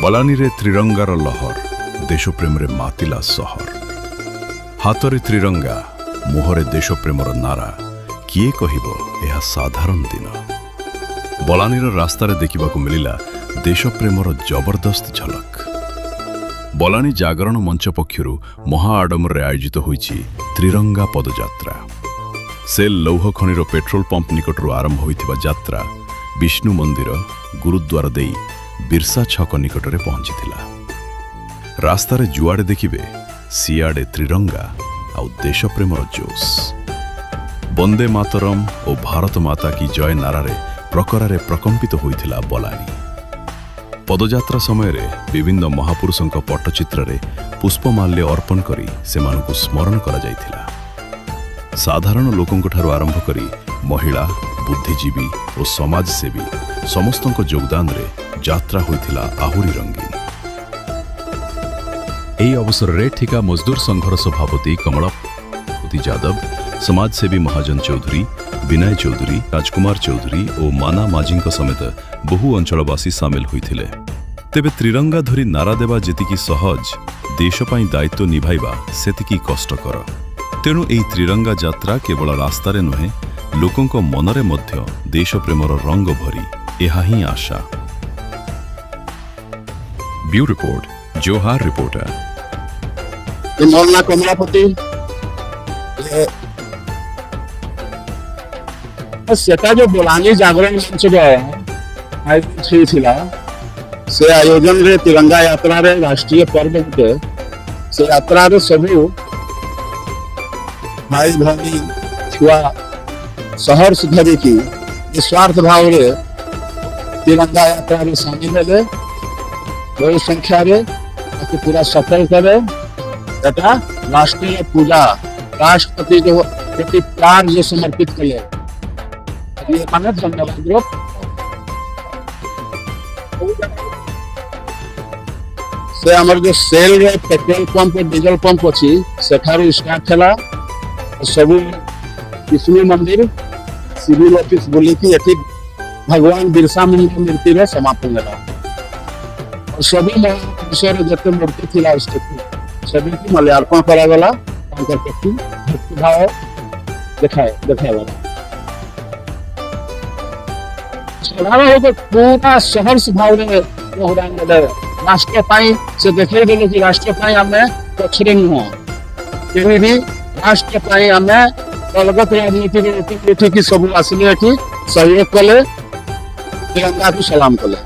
बलानी रे त्रिरंगार लहर देशप्रेम रे मातिला सहर हाथ रे त्रिरंगा मुहरे देशप्रेमर नारा किए कहिबो यह साधारण दिन बलानीर रास्तार देखा मिलिला देशप्रेमर जबरदस्त झलक। बलानी जागरण मंच पक्षरु महाआडम्बर आयोजित होईछि त्रिरंगा पदयात्रा। सेल लौह खनिर पेट्रोल पंप निकटरू आरंभ होइथिबा यात्रा विष्णु मंदिर गुरुद्वार देई बिरसा छक निकटरे पहुंचीथिला। रास्तार जुआड़े देखिबे सियाड़े त्रिरंगा आउ देशप्रेमर जोश। वंदे मातरम और भारत माता की जय नारारे प्रकरारे प्रकंपित होइथिला बलानी। पदयात्रा समय रे विभिन्न महापुरुषों पट्टचित्र रे पुष्पमाल्य अर्पण करी सेमानकु स्मरण करा जायथिला। साधारण लोकंक ठारू आरंभ करी महिला बुद्धिजीवी और समाजसेवी समस्तंक योगदान रे यात्रा होइथिला आहुरी रंगीन। एही अवसर रे ठिका मजदूर संघर सभापति कमलापति यादव, समाजसेवी महाजन चौधरी, विनय चौधरी, राजकुमार चौधरी और माना माझींक समेत बहु अंचलवासी सामिल होइथिले। तेबे त्रिरंगा धरी नारा देवा जेतिकी सहज देश पाई दायित्व निभाइबा सेतिकी कष्टकर। तेणु एही त्रिरंगा यात्रा केवल रास्तारे नुहे लोकंक मनरे मध्य देशप्रेमर रंग भरी एहा ही आशा। ब्यूरो रिपोर्ट जोहार रिपोर्टर। मौलाना कमलापति सेटा जो बलानी जागरण मंच थिला से आयोजन रे तिरंगा यात्रा रे राष्ट्रीय पर्व के से यात्रा रे सभी भाई भौनी छुआ शहर से धरी की निस्वार्थ भाव रे तिरंगा यात्रा रे शामिल है बड़ी संख्या रे पूरा सफल करे तथा राष्ट्रीय पूजा राष्ट्रपति जो प्रति प्यार जो समर्पित करे ये मानव धन्यवाद ग्रुप से हमर जो सेल रे पेट्रोल पंप और डीजल पंप अछि सेठारु स्टार्ट थला सब विष्णु मंदिर सिविल ऑफिस बोली कि एठी भगवान बिरसा मुंडा मूर्ति रे समापन होला और सभी महापुरुषर जते मूर्ति थिला सभी की माल्यार्पण करा गला उनकर प्रति भक्ति भाव दिखाया साधारण होकर पूरा शहर से भाव रे योगदान देले राष्ट्र पाई से देखे गेले कि राष्ट्र पाई हमें पछरे न केही भी राष्ट्र पाई हमें अलगत राजनीति की सब आसिले एठी सहयोग कले तिरंगा को सलाम कले।